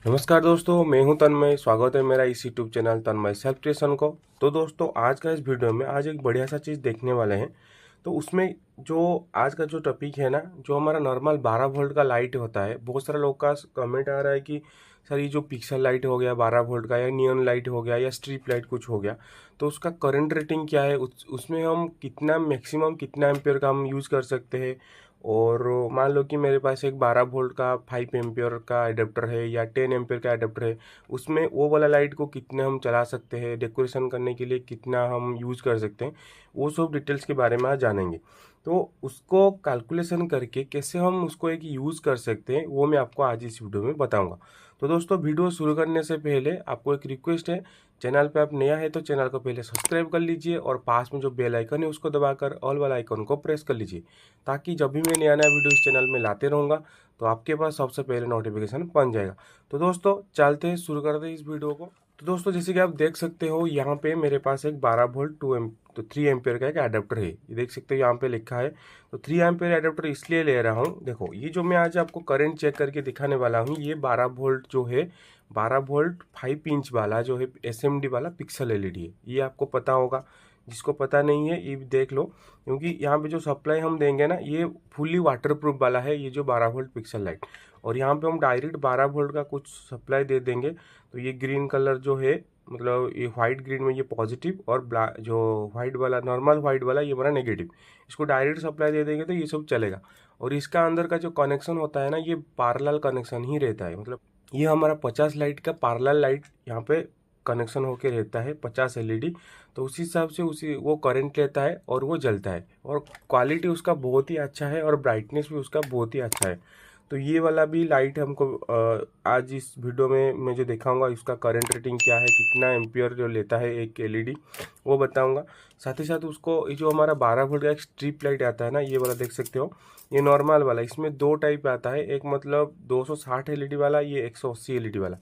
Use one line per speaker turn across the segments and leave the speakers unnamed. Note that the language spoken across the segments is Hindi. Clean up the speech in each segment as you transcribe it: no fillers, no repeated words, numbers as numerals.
नमस्कार दोस्तों, मैं हूं तन्मय। स्वागत है मेरा इस यूट्यूब चैनल तन्मय सेल्फ क्रिएशन को। तो दोस्तों, आज का इस वीडियो में आज एक बढ़िया सा चीज़ देखने वाले हैं। तो उसमें जो आज का जो टॉपिक है ना, जो हमारा नॉर्मल 12 वोल्ट का लाइट होता है, बहुत सारे लोग का कमेंट आ रहा है कि सर ये जो पिक्सल लाइट हो गया 12 वोल्ट का, या नियॉन लाइट हो गया, या स्ट्रिप लाइट कुछ हो गया, तो उसका करंट रेटिंग क्या है, उसमें हम कितना मैक्सिमम कितना एम्पियर का हम यूज़ कर सकते हैं। और मान लो कि मेरे पास एक 12 वोल्ट का 5 एम्पियर का एडेप्टर है या 10 एम्पियर का एडेप्टर है, उसमें वो वाला लाइट को कितने हम चला सकते हैं, डेकोरेशन करने के लिए कितना हम यूज़ कर सकते हैं, वो सब डिटेल्स के बारे में आज जानेंगे। तो उसको कैलकुलेशन करके कैसे हम उसको एक यूज़ कर सकते हैं, वो मैं आपको आज इस वीडियो में बताऊंगा। तो दोस्तों, वीडियो शुरू करने से पहले आपको एक रिक्वेस्ट है, चैनल पे आप नया है तो चैनल को पहले सब्सक्राइब कर लीजिए और पास में जो बेल आइकन है उसको दबाकर ऑल वाला आइकन को प्रेस कर लीजिए, ताकि जब भी मैं नया नया वीडियो इस चैनल में लाते रहूँगा तो आपके पास सबसे पहले नोटिफिकेशन पहुंच जाएगा। तो दोस्तों, चलते हैं, शुरू करते हैं इस वीडियो को। तो दोस्तों, जैसे कि आप देख सकते हो, यहाँ पे मेरे पास एक 12 वोल्ट 3 एम्पियर का एक एडेप्टर है। ये देख सकते हो, यहाँ पे लिखा है। तो 3 एम्पियर एडेप्टर इसलिए ले रहा हूँ, देखो ये जो मैं आज आपको करंट चेक करके दिखाने वाला हूँ, ये 12 वोल्ट जो है, 12 वोल्ट 5 इंच वाला जो है एसएमडी वाला पिक्सल एलईडी है। ये आपको पता होगा, जिसको पता नहीं है ये भी देख लो, क्योंकि यहाँ पे जो सप्लाई हम देंगे ना, ये फुल्ली वाटरप्रूफ वाला है, ये जो 12 वोल्ट पिक्सल लाइट। और यहाँ पे हम डायरेक्ट 12 वोल्ट का कुछ सप्लाई दे देंगे। तो ये ग्रीन कलर जो है, मतलब ये व्हाइट ग्रीन में ये पॉजिटिव, और ब्लैक जो व्हाइट वाला नॉर्मल व्हाइट वाला ये हमारा नेगेटिव। इसको डायरेक्ट सप्लाई दे देंगे तो ये सब चलेगा। और इसका अंदर का जो कनेक्शन होता है ना, ये पैरेलल कनेक्शन ही रहता है। मतलब ये हमारा 50 लाइट का पैरेलल लाइट यहाँ पे कनेक्शन होके रहता है, 50 एलईडी। तो उसी हिसाब से उसी वो करंट लेता है और वो जलता है, और क्वालिटी उसका बहुत ही अच्छा है और ब्राइटनेस भी उसका बहुत ही अच्छा है। तो ये वाला भी लाइट हमको आज इस वीडियो में मैं जो दिखाऊंगा, इसका करंट रेटिंग क्या है, कितना एम्पियर जो लेता है एक एलईडी, वो बताऊंगा। साथ ही साथ उसको ये जो हमारा 12 वोल्ट का एक स्ट्रिप लाइट आता है ना, ये वाला देख सकते हो, ये नॉर्मल वाला। इसमें दो टाइप आता है, एक मतलब 260 एलईडी वाला, ये 180 एलईडी वाला।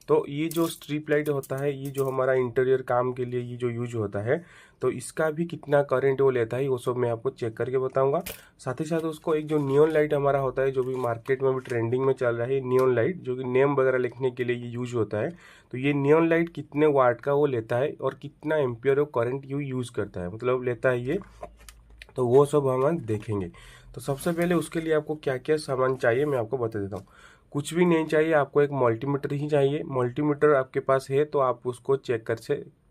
तो ये जो स्ट्रिप लाइट होता है, ये जो हमारा इंटीरियर काम के लिए ये जो यूज होता है, तो इसका भी कितना करंट वो लेता है वो सब मैं आपको चेक करके बताऊंगा। साथ ही साथ उसको एक जो नियॉन लाइट हमारा होता है, जो भी मार्केट में भी ट्रेंडिंग में चल रहा है, नियॉन लाइट, जो कि नेम वगैरह लिखने के लिए ये यूज होता है, तो ये नियॉन लाइट कितने वाट का वो लेता है और कितना एम्पियर वो करंट यू यूज करता है, मतलब लेता है ये। तो वो सब हम देखेंगे। तो सबसे पहले उसके लिए आपको क्या क्या सामान चाहिए मैं आपको बता देता हूँ। कुछ भी नहीं चाहिए, आपको एक मल्टीमीटर ही चाहिए। मल्टीमीटर आपके पास है तो आप उसको चेक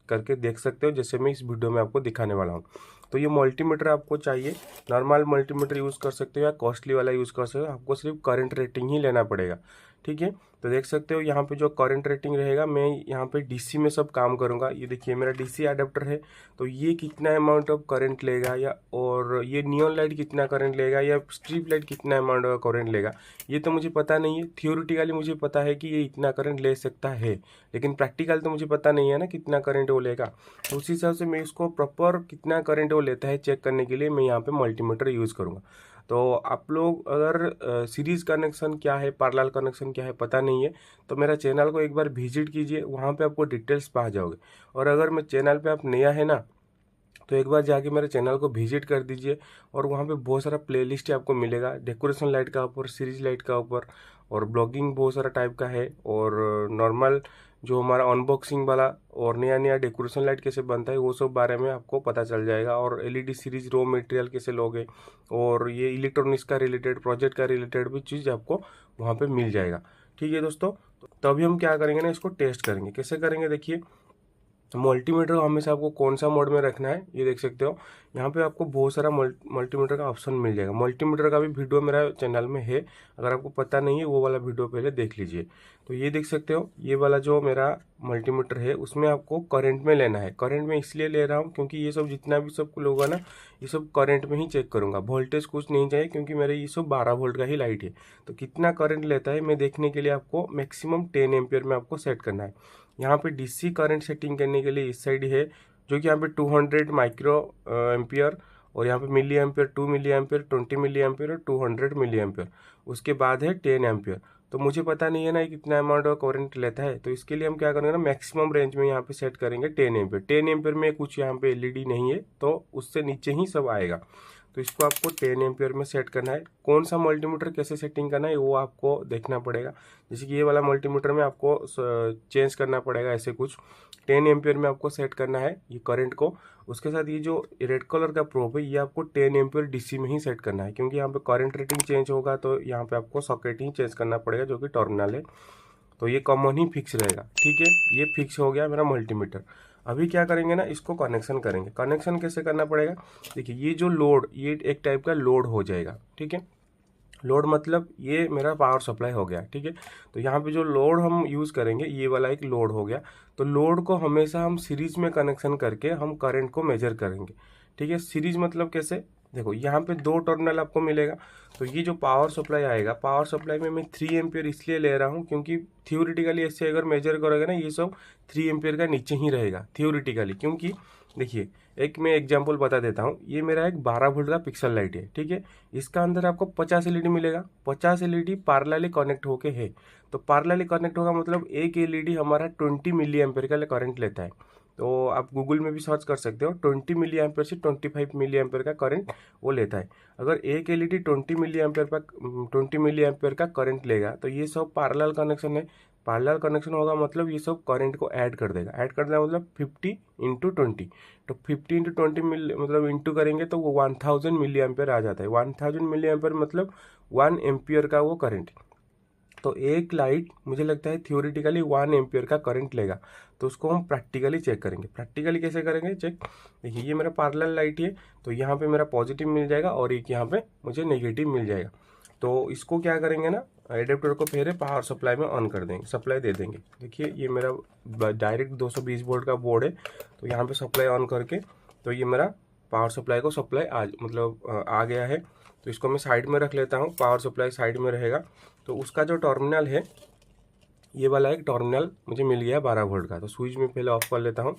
करके देख सकते हो, जैसे मैं इस वीडियो में आपको दिखाने वाला हूँ। तो ये मल्टीमीटर आपको चाहिए। नॉर्मल मल्टीमीटर यूज़ कर सकते हो या कॉस्टली वाला यूज़ कर सकते हो, आपको सिर्फ करंट रेटिंग ही लेना पड़ेगा। ठीक है। तो देख सकते हो यहाँ पे जो करंट रेटिंग रहेगा, मैं यहाँ पे डीसी में सब काम करूँगा। ये देखिए मेरा डीसी अडेप्टर है, तो ये कितना अमाउंट ऑफ करंट लेगा, या और ये नियॉन लाइट कितना करंट लेगा, या स्ट्रिप लाइट कितना अमाउंट ऑफ करंट लेगा, ये तो मुझे पता नहीं है। थियोरिटिकली मुझे पता है कि ये इतना करंट ले सकता है, लेकिन प्रैक्टिकल तो मुझे पता नहीं है ना कितना करंट वो लेगा। तो उसी हिसाब से मैं इसको प्रॉपर कितना करंट वो लेता है चेक करने के लिए मैं यहाँ पे मल्टीमीटर यूज़ करूँगा। तो आप लोग अगर सीरीज़ कनेक्शन क्या है, पैरेलल कनेक्शन क्या है पता नहीं है, तो मेरा चैनल को एक बार विजिट कीजिए, वहाँ पे आपको डिटेल्स पा जाओगे। और अगर मैं चैनल पे आप नया है ना, तो एक बार जाके मेरे चैनल को विजिट कर दीजिए, और वहाँ पे बहुत सारा प्लेलिस्ट आपको मिलेगा, डेकोरेशन लाइट का ऊपर, सीरीज लाइट का ऊपर, और ब्लॉगिंग बहुत सारा टाइप का है, और नॉर्मल जो हमारा अनबॉक्सिंग वाला, और नया नया डेकोरेशन लाइट कैसे बनता है वो सब बारे में आपको पता चल जाएगा। और एलईडी सीरीज रॉ मटेरियल कैसे लोगे, और ये इलेक्ट्रॉनिक्स का रिलेटेड, प्रोजेक्ट का रिलेटेड भी चीज़ आपको वहाँ पे मिल जाएगा। ठीक है दोस्तों। तो अभी हम क्या करेंगे ना, इसको टेस्ट करेंगे। कैसे करेंगे देखिए, मल्टीमीटर को हमेशा आपको कौन सा मोड में रखना है, ये देख सकते हो यहाँ पे आपको बहुत सारा मल्टीमीटर का ऑप्शन मिल जाएगा। मल्टीमीटर का भी वीडियो मेरा चैनल में है, अगर आपको पता नहीं है वो वाला वीडियो पहले देख लीजिए। तो ये देख सकते हो, ये वाला जो मेरा मल्टीमीटर है उसमें आपको करंट में लेना है। करंट में इसलिए ले रहा हूँ क्योंकि ये सब जितना भी सब लोग है ना, ये सब करंट में ही चेक करूँगा। वोल्टेज कुछ नहीं चाहिए, क्योंकि मेरे ये सब 12 वोल्ट का ही लाइट है। तो कितना करंट लेता है मैं देखने के लिए आपको मैक्सिमम 10 एम्पियर में आपको सेट करना है। यहाँ पे डीसी करंट सेटिंग करने के लिए इस साइड है, जो कि यहाँ पे 200 माइक्रो एम्पियर, और यहाँ पे milliampere, 2 milliampere, 20 milliampere, और 200 मिली एम्पियर। उसके बाद है 10 एम्पियर। तो मुझे पता नहीं है ना ये कितना अमाउंट ऑफ करंट लेता है, तो इसके लिए हम क्या करेंगे ना, मैक्सिमम रेंज में यहाँ पे सेट करेंगे 10 एम्पियर। 10 एम्पियर में कुछ यहाँ पे एलईडी नहीं है, तो उससे नीचे ही सब आएगा। तो तो इसको आपको 10 एम्पियर में सेट करना है। कौन सा मल्टीमीटर कैसे सेटिंग करना है वो आपको देखना पड़ेगा। जैसे कि ये वाला मल्टीमीटर में आपको चेंज करना पड़ेगा ऐसे कुछ 10 एम्पियर में आपको सेट करना है ये करंट को। उसके साथ ये जो रेड कलर का प्रोब है ये आपको 10 एम्पियर डीसी में ही सेट करना है, क्योंकि यहाँ पे करंट रेटिंग चेंज होगा तो यहाँ पे आपको सॉकेट ही चेंज करना पड़ेगा जो कि टर्मिनल है। तो ये कॉमन ही फिक्स रहेगा। ठीक है, ये फिक्स हो गया मेरा मल्टीमीटर। अभी क्या करेंगे ना, इसको कनेक्शन करेंगे। कनेक्शन कैसे करना पड़ेगा, देखिए ये जो लोड, ये एक टाइप का लोड हो जाएगा। ठीक है, लोड मतलब ये मेरा पावर सप्लाई हो गया। ठीक है, तो यहाँ पे जो लोड हम यूज़ करेंगे ये वाला एक लोड हो गया। तो लोड को हमेशा हम सीरीज में कनेक्शन करके हम करंट को मेजर करेंगे। ठीक है, सीरीज मतलब कैसे, देखो यहाँ पे 2 टर्मिनल आपको मिलेगा। तो ये जो पावर सप्लाई आएगा, पावर सप्लाई में मैं 3 एम्पियर इसलिए ले रहा हूँ क्योंकि थियोरिटिकली ऐसे अगर मेजर करोगे ना ये सब 3 एम्पियर का नीचे ही रहेगा थियोरिटिकली। क्योंकि देखिए एक मैं एग्जांपल बता देता हूँ, ये मेरा एक 12 वोल्ट का पिक्सल लाइट है। ठीक है, इसका अंदर आपको 50 एलईडी मिलेगा। 50 एलईडी पैरेलली कनेक्ट होके है। तो पैरेलली कनेक्ट होगा मतलब एक एलईडी हमारा 20 मिली एम्पियर का करंट लेता है। तो आप गूगल में भी सर्च कर सकते हो, 20 मिली एम्पियर से 25 मिली एम्पियर का करंट वो लेता है। अगर एक एलईडी 20 मिली एम्पियर का करंट लेगा तो ये सब पैरेलल कनेक्शन है। पैरेलल कनेक्शन होगा मतलब ये सब करंट को ऐड कर देगा। ऐड कर देगा मतलब 50 इंटू 20। तो 50 इंटू 20 मिली मतलब इंटू करेंगे तो वो 1000 मिली एम्पियर आ जाता है। 1000 मिली एम्पियर मतलब 1 एम्पियर का वो करंट। तो एक लाइट मुझे लगता है थियोरिटिकली 1 एम्पियर का करंट लेगा। तो उसको हम प्रैक्टिकली चेक करेंगे। प्रैक्टिकली कैसे करेंगे चेक, देखिए ये मेरा पैरेलल लाइट है। तो यहाँ पे मेरा पॉजिटिव मिल जाएगा और एक यहाँ पे मुझे नेगेटिव मिल जाएगा। तो इसको क्या करेंगे ना, एडेप्टर को फिर पावर सप्लाई में ऑन कर देंगे, सप्लाई दे देंगे। देखिए ये मेरा डायरेक्ट 220 वोल्ट का बोर्ड है। तो यहाँ पे सप्लाई ऑन करके तो ये मेरा पावर सप्लाई को सप्लाई आ गया है। तो इसको मैं साइड में रख लेता हूँ, पावर सप्लाई साइड में रहेगा। तो उसका जो टर्मिनल है ये वाला एक टर्मिनल मुझे मिल गया 12 वोल्ट का। तो स्विच में पहले ऑफ कर लेता हूँ।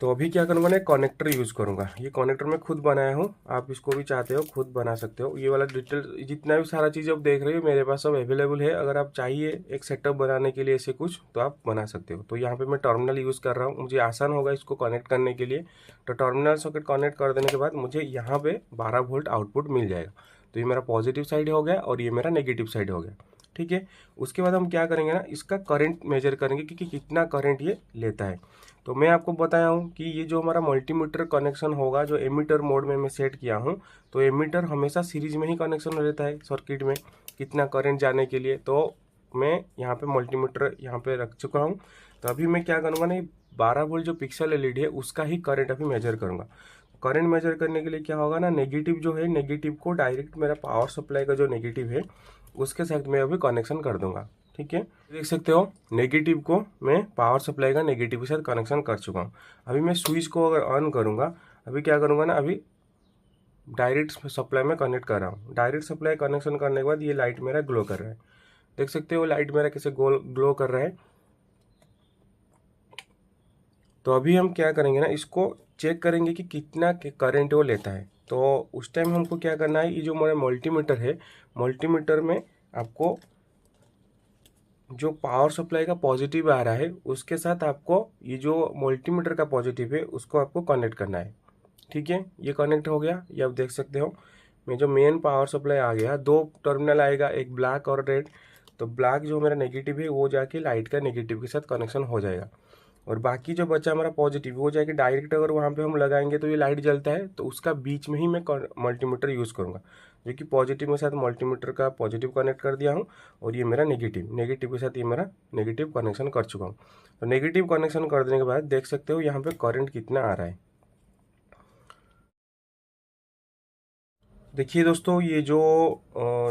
तो अभी क्या करूँगा ना, कनेक्टर यूज़ करूँगा। ये कनेक्टर मैं खुद बनाया हूँ, आप इसको भी चाहते हो खुद बना सकते हो। ये वाला डिटेल जितना भी सारा चीज़ आप देख रहे हो मेरे पास सब अवेलेबल है। अगर आप चाहिए एक सेटअप बनाने के लिए ऐसे कुछ तो आप बना सकते हो। तो यहाँ पे मैं टर्मिनल यूज़ कर रहा हूँ, मुझे आसान होगा इसको कनेक्ट करने के लिए। तो टर्मिनल सॉकेट कनेक्ट कर देने के बाद मुझे यहाँ पे 12 वोल्ट आउटपुट मिल जाएगा। तो ये मेरा पॉजिटिव साइड हो गया और ये मेरा नेगेटिव साइड हो गया। ठीक है, उसके बाद हम क्या करेंगे ना, इसका करंट मेजर करेंगे कि कितना करंट ये लेता है। तो मैं आपको बताया हूँ कि ये जो हमारा मल्टीमीटर कनेक्शन होगा जो एमीटर मोड में मैं सेट किया हूँ, तो एमीटर हमेशा सीरीज में ही कनेक्शन रहता है सर्किट में कितना करंट जाने के लिए। तो मैं यहाँ पे मल्टीमीटर यहाँ पे रख चुका हूँ। तो अभी मैं क्या करूँगा ना, 12 वोल्ट जो पिक्सल एलईडी है उसका ही करंट अभी मेजर करूँगा। करंट मेजर करने के लिए क्या होगा ना, नेगेटिव जो है नेगेटिव को डायरेक्ट मेरा पावर सप्लाई का जो नेगेटिव है उसके साथ मैं अभी कनेक्शन कर दूंगा। ठीक है, देख सकते हो नेगेटिव को मैं पावर सप्लाई का नेगेटिव के साथ कनेक्शन कर चुका हूँ। अभी मैं स्विच को अगर ऑन करूँगा, अभी क्या करूँगा ना, अभी डायरेक्ट सप्लाई में कनेक्ट कर रहा हूँ। डायरेक्ट सप्लाई कनेक्शन करने के बाद ये लाइट मेरा ग्लो कर रहा है। देख सकते हो लाइट मेरा कैसे ग्लो कर रहा है। तो अभी हम क्या करेंगे ना, इसको चेक करेंगे कि कितना करंट वो लेता है। तो उस टाइम हमको क्या करना है, ये जो हमारा मल्टीमीटर है, मल्टीमीटर में आपको जो पावर सप्लाई का पॉजिटिव आ रहा है उसके साथ आपको ये जो मल्टीमीटर का पॉजिटिव है उसको आपको कनेक्ट करना है। ठीक है, ये कनेक्ट हो गया, ये आप देख सकते हो। मैं जो मेन पावर सप्लाई आ गया, 2 टर्मिनल आएगा, एक ब्लैक और रेड। तो ब्लैक जो मेरा नेगेटिव है वो जाके लाइट का नेगेटिव के साथ कनेक्शन हो जाएगा और बाकी जो बचा हमारा पॉजिटिव वो जाके डायरेक्ट अगर वहाँ पे हम लगाएंगे तो ये लाइट जलता है। तो उसका बीच में ही मैं मल्टीमीटर यूज़ करूँगा, जो कि पॉजिटिव के साथ मल्टीमीटर का पॉजिटिव कनेक्ट कर दिया हूँ और ये मेरा नेगेटिव, नेगेटिव के साथ ये मेरा नेगेटिव कनेक्शन कर चुका हूँ। तो नेगेटिव कनेक्शन कर देने के बाद देख सकते हो यहाँ पे करंट कितना आ रहा है। देखिए दोस्तों, ये जो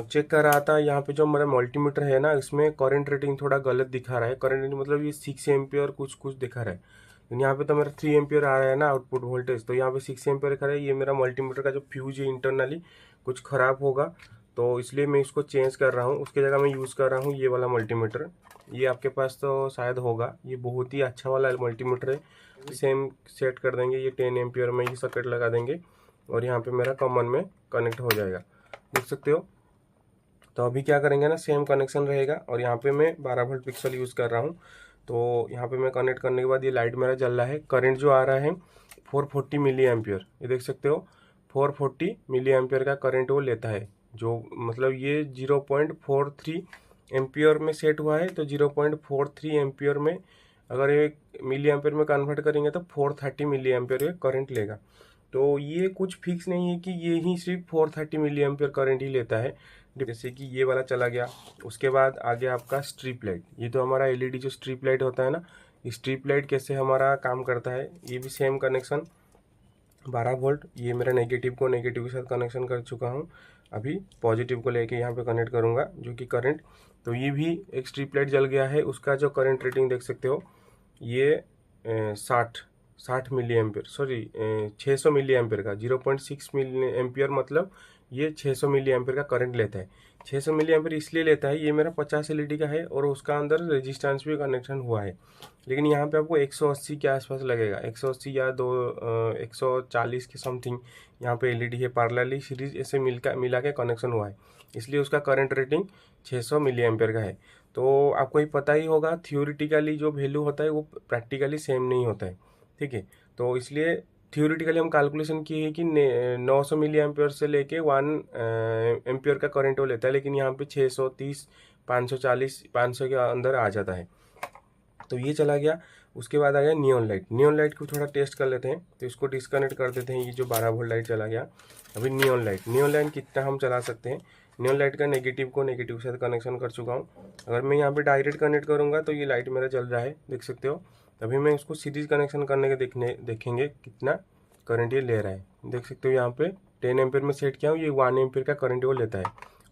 चेक कर रहा था यहाँ पे जो हमारा मल्टीमीटर है ना, इसमें करंट रेटिंग थोड़ा गलत दिखा रहा है। करंट रेटिंग मतलब ये 6 एम्पियर कुछ कुछ दिखा रहा है, लेकिन यहाँ पे तो मेरा 3 एम्पियर आ रहा है ना आउटपुट वोल्टेज। तो यहाँ पे 6 एम्पियर दिखा रहा है। ये मेरा मल्टीमीटर का जो फ्यूज है इंटरनली कुछ ख़राब होगा, तो इसलिए मैं इसको चेंज कर रहा हूँ। उसकी जगह मैं यूज़ कर रहा हूँ ये वाला मल्टीमीटर। ये आपके पास तो शायद होगा, ये बहुत ही अच्छा वाला मल्टीमीटर है। सेम सेट कर देंगे, ये 10 एम्पियर में ही सॉकेट लगा देंगे और यहाँ पे मेरा कॉमन में कनेक्ट हो जाएगा, देख सकते हो। तो अभी क्या करेंगे ना, सेम कनेक्शन रहेगा और यहाँ पे मैं 12 वोल्ट पिक्सल यूज़ कर रहा हूँ। तो यहाँ पे मैं कनेक्ट करने के बाद ये लाइट मेरा जल रहा है। करंट जो आ रहा है 440 मिली एम्पियर, ये देख सकते हो 440 मिली एम्पियर का करंट वो लेता है। जो मतलब ये 0.43 एम्पियर में सेट हुआ है, तो 0.43 एम्पियर में अगर ये मिली एम्पियर में कन्वर्ट करेंगे तो 430 मिली एम्पियर करंट लेगा। तो ये कुछ फिक्स नहीं है कि ये ही सिर्फ 430 मिली एम्पियर करंट ही लेता है। जैसे कि ये वाला चला गया, उसके बाद आ गया आपका स्ट्रिप लाइट। ये तो हमारा एलईडी जो स्ट्रिप लाइट होता है ना, स्ट्रिप लाइट कैसे हमारा काम करता है, ये भी सेम कनेक्शन 12 वोल्ट। ये मेरा नेगेटिव को नेगेटिव के साथ कनेक्शन कर चुका हूँ, अभी पॉजिटिव को लेके यहाँ पे कनेक्ट करूँगा जो कि करंट। तो ये भी एक स्ट्रिप लाइट जल गया है, उसका जो करंट रेटिंग देख सकते हो, ये 60 milliampere, sorry 600 milliampere का 0.6 मिली एम्पियर, मतलब ये 600 मिली एम्पियर का करंट लेता है। 600 मिली एम्पियर इसलिए लेता है, ये मेरा 50 एलईडी का है और उसका अंदर रेजिस्टेंस भी कनेक्शन हुआ है। लेकिन यहाँ पे आपको 180 के आसपास लगेगा, 180 या 140 के समथिंग यहाँ पे एलईडी है, पैरेलली सीरीज ऐसे मिला के कनेक्शन हुआ है, इसलिए उसका करंट रेटिंग 600 मिली एम्पियर का है। तो आपको ही पता ही होगा, थियोरिटिकली जो वैल्यू होता है वो प्रैक्टिकली सेम नहीं होता है, ठीक है। तो इसलिए थियोरिटिकली हम कैलकुलेशन किए हैं कि 900 मिली एम्पियर से लेके 1 एम्पियर का करंट वो लेता है, लेकिन यहाँ पे 630, 540, 500 के अंदर आ जाता है। तो ये चला गया। उसके बाद आ गया नियॉन लाइट। नियॉन लाइट को थोड़ा टेस्ट कर लेते हैं, तो इसको डिस्कनेक्ट कर देते हैं। ये जो 12 वोल्ट लाइट चला गया। अभी नियॉन लाइट कितना हम चला सकते हैं। नियॉन लाइट का नेगेटिव को नेगेटिव से साथ कर चुका हूँ। अगर मैं यहाँ पे डायरेक्ट कनेक्ट करूँगा तो ये लाइट मेरा जल रहा है, देख सकते हो। अभी मैं उसको सीरीज कनेक्शन करने के देखेंगे कितना करंट ये ले रहा है। देख सकते हो यहाँ पे 10 एम्पियर में सेट किया हूँ, ये 1 एम्पियर का करंट वो लेता है।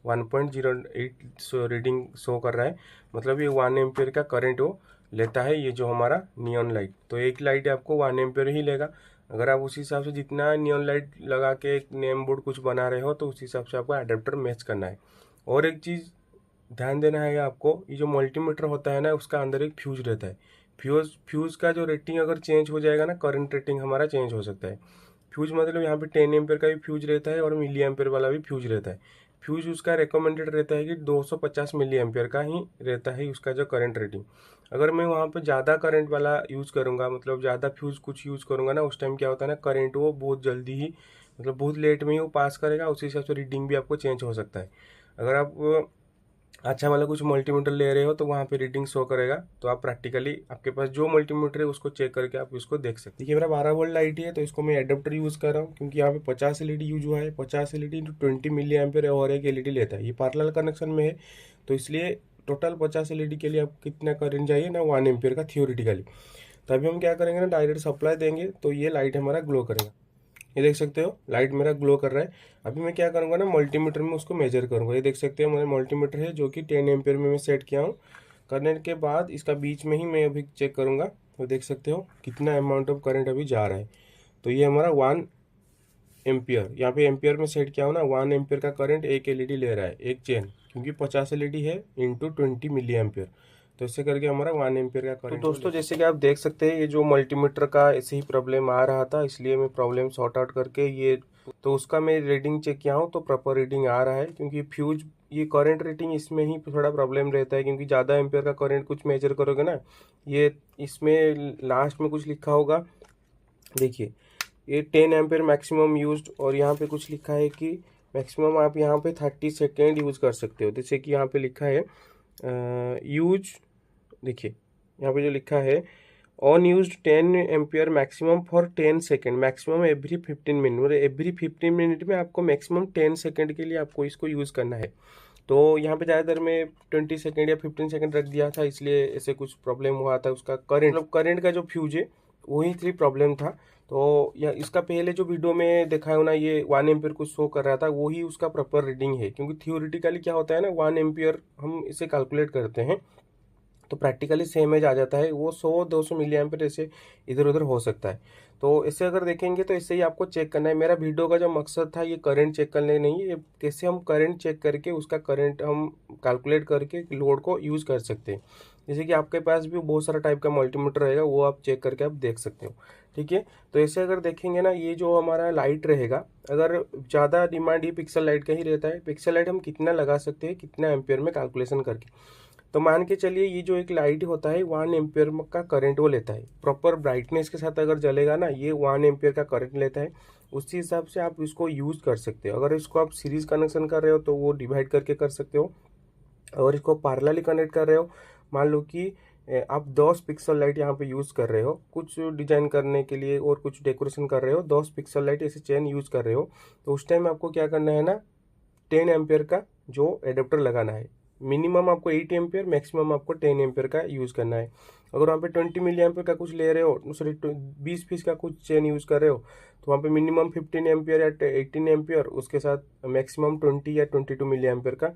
1.08 रीडिंग शो कर रहा है, मतलब ये 1 एम्पियर का करंट वो लेता है, ये जो हमारा नियॉन लाइट। तो एक लाइट आपको 1 एम्पियर ही लेगा। अगर आप उसी हिसाब से जितना नियॉन लाइट लगा के एक नेम बोर्ड कुछ बना रहे हो, तो उस हिसाब से आपको अडेप्टर मैच करना है। और एक चीज़ ध्यान देना है आपको, ये जो मल्टीमीटर होता है ना, उसका अंदर एक फ्यूज रहता है। फ्यूज का जो रेटिंग अगर चेंज हो जाएगा ना, करंट रेटिंग हमारा चेंज हो सकता है। फ्यूज मतलब यहाँ पे 10 एम्पियर का भी फ्यूज रहता है और मिली एम्पियर वाला भी फ्यूज रहता है। फ्यूज उसका रिकमेंडेड रहता है कि 250 मिली एम्पियर का ही रहता है उसका जो करंट रेटिंग। अगर मैं वहाँ पे ज़्यादा करंट वाला यूज़ करूँगा, मतलब ज़्यादा फ्यूज कुछ यूज़ करूँगा ना, उस टाइम क्या होता है ना, करंट वो बहुत जल्दी ही, मतलब बहुत लेट में ही वो पास करेगा। उसी हिसाब से रीडिंग भी आपको चेंज हो सकता है। अगर आप अच्छा वाला कुछ मल्टीमीटर ले रहे हो तो वहाँ पे रीडिंग शो करेगा। तो आप प्रैक्टिकली आपके पास जो मल्टीमीटर है उसको चेक करके आप इसको देख सकते हैं। देखिए मेरा 12 वोल्ट लाइट है, तो इसको मैं एडाप्टर यूज़ कर रहा हूँ, क्योंकि यहाँ पे 50 एलईडी यूज हुआ है। 50 एलईडी 20 मिली एम्पियर और एक एलईडी लेता है। ये पैरेलल कनेक्शन में है, तो इसलिए टोटल 50 एलईडी के लिए आप कितना करंट चाहिए ना, 1 एम्पियर का थियोरिटिकली। तो अभी हम क्या करेंगे ना, डायरेक्ट सप्लाई देंगे तो ये लाइट हमारा ग्लो करेगा। ये देख सकते हो लाइट मेरा ग्लो कर रहा है। अभी मैं क्या करूँगा ना, मल्टीमीटर में उसको मेजर करूँगा। ये देख सकते हो मेरा मल्टीमीटर है जो कि 10 एम्पियर में मैं सेट किया हूँ। करने के बाद इसका बीच में ही मैं अभी चेक करूँगा, तो देख सकते हो कितना अमाउंट ऑफ करंट अभी जा रहा है। तो ये हमारा 1 एम्पियर, यहाँ पे एम्पियर में सेट किया हो ना, 1 एम्पियर का करंट एक एलईडी ले रहा है, एक चेन, क्योंकि 50 एलईडी है इंटू 20 मिली एम्पियर। तो इससे करके हमारा 1 एम्पियर का करंट। तो दोस्तों जैसे कि आप देख सकते हैं, ये जो मल्टीमीटर का ऐसे ही प्रॉब्लम आ रहा था, इसलिए मैं प्रॉब्लम सॉर्ट आउट करके ये, तो उसका मैं रीडिंग चेक किया हूँ तो प्रॉपर रीडिंग आ रहा है। क्योंकि फ्यूज ये करंट रेटिंग इसमें ही थोड़ा प्रॉब्लम रहता है, क्योंकि ज़्यादा एम्पियर का करंट कुछ मेजर करोगे ना, ये इसमें लास्ट में कुछ लिखा होगा, देखिए ये 10 एम्पियर मैक्सिमम यूज्ड, और यहाँ पे कुछ लिखा है कि मैक्सिमम आप यहाँ पे 30 सेकेंड यूज़ कर सकते हो। जैसे कि यहाँ पे लिखा है यूज, देखिए यहाँ पे जो लिखा है on use 10 ampere maximum for 10 second, maximum every 15 minute, मतलब एवरी 15 मिनट में आपको मैक्सिमम 10 सेकेंड के लिए आपको इसको यूज़ करना है। तो यहाँ पे ज़्यादातर मैं 20 सेकेंड या 15 सेकेंड रख दिया था, इसलिए ऐसे कुछ प्रॉब्लम हुआ था। उसका करंट, मतलब करंट का जो फ्यूज है वही 3 प्रॉब्लम था। तो या इसका पहले जो वीडियो में देखा है ना, ये 1 एम्पियर को शो कर रहा था, वही उसका प्रॉपर रीडिंग है। क्योंकि थियोरिटिकली क्या होता है ना, 1 एम्पियर हम इसे कैलकुलेट करते हैं तो प्रैक्टिकली सेम एज आ जाता है, वो 100-200 मिली एम्पियर ऐसे इधर उधर हो सकता है। तो इससे अगर देखेंगे तो इससे ही आपको चेक करना है। मेरा वीडियो का जो मकसद था ये करंट चेक करने नहीं, ये कैसे हम करंट चेक करके उसका करंट हम कैलकुलेट करके लोड को यूज़ कर सकते हैं। जैसे कि आपके पास भी बहुत सारा टाइप का मल्टीमीटर रहेगा, वो आप चेक करके आप देख सकते हो, ठीक है। तो ऐसे अगर देखेंगे ना, ये जो हमारा लाइट रहेगा, अगर ज़्यादा डिमांड ये पिक्सल लाइट का ही रहता है। पिक्सल लाइट हम कितना लगा सकते हैं, कितना एम्पियर में कैलकुलेशन करके। तो मान के चलिए ये जो एक लाइट होता है 1 एम्पियर का करंट वो लेता है। प्रॉपर ब्राइटनेस के साथ अगर जलेगा ना, ये 1 एम्पियर का करंट लेता है। उसी हिसाब से आप इसको यूज़ कर सकते हो। अगर इसको आप सीरीज़ कनेक्शन कर रहे हो तो वो डिवाइड करके कर सकते हो। और इसको पैरेलली कनेक्ट कर रहे हो, मान लो कि आप 10 पिक्सल लाइट यहाँ पे यूज़ कर रहे हो कुछ डिजाइन करने के लिए और कुछ डेकोरेशन कर रहे हो, 10 पिक्सल लाइट ऐसे चेन यूज़ कर रहे हो, तो उस टाइम आपको क्या करना है ना, 10 एम्पियर का जो एडेप्टर लगाना है। मिनिमम आपको 8 एम्पियर, मैक्सिमम आपको 10 एम्पियर का यूज़ करना है। अगर वहाँ पे 20 मिली एम्पियर का कुछ ले रहे हो, सॉरी 20 पीस का कुछ चेन यूज़ कर रहे हो, तो वहाँ पे मिनिमम 15 एम्पियर या 18 एम्पियर, उसके साथ मैक्सिमम 20 या 22 मिली एम्पियर का,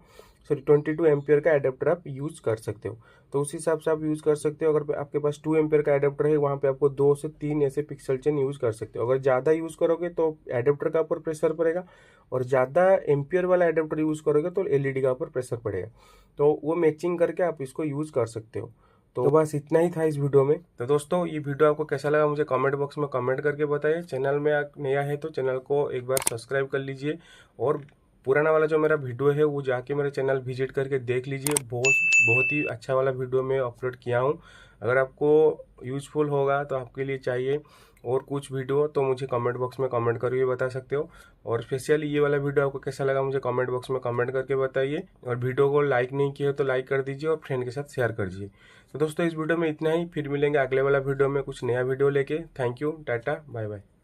सॉरी 22 एम्पियर का एडेप्टर आप यूज़ कर सकते हो। तो उस हिसाब से आप यूज़ कर सकते हो। अगर आपके पास 2 एम्पियर का एडेप्टर है, वहाँ पे आपको 2 से 3 ऐसे पिक्सल चेन यूज़ कर सकते हो। अगर ज़्यादा यूज़ करोगे तो एडेप्टर का ऊपर प्रेशर पड़ेगा, और ज़्यादा एम्पियर वाला एडेप्टर यूज़ करोगे तो एलईडी का ऊपर प्रेशर पड़ेगा। तो वो मैचिंग करके आप इसको यूज़ कर सकते हो। तो बस इतना ही था इस वीडियो में। तो दोस्तों ये वीडियो आपको कैसा लगा मुझे कमेंट बॉक्स में कमेंट करके बताइए। चैनल में आप नया है तो चैनल को एक बार सब्सक्राइब कर लीजिए, और पुराना वाला जो मेरा वीडियो है वो जाके मेरे चैनल विजिट करके देख लीजिए। बहुत ही अच्छा वाला वीडियो मैं अपलोड किया हूँ। अगर आपको यूज़फुल होगा तो आपके लिए चाहिए और कुछ वीडियो तो मुझे कमेंट बॉक्स में कमेंट करके बता सकते हो। और स्पेशली ये वाला वीडियो आपको कैसा लगा मुझे कमेंट बॉक्स में कमेंट करके बताइए। और वीडियो को लाइक नहीं किया तो लाइक कर दीजिए और फ्रेंड के साथ शेयर कर दीजिए। तो दोस्तों इस वीडियो में इतना ही, फिर मिलेंगे अगले वाला वीडियो में कुछ नया वीडियो लेके। Thank you, tata, bye bye.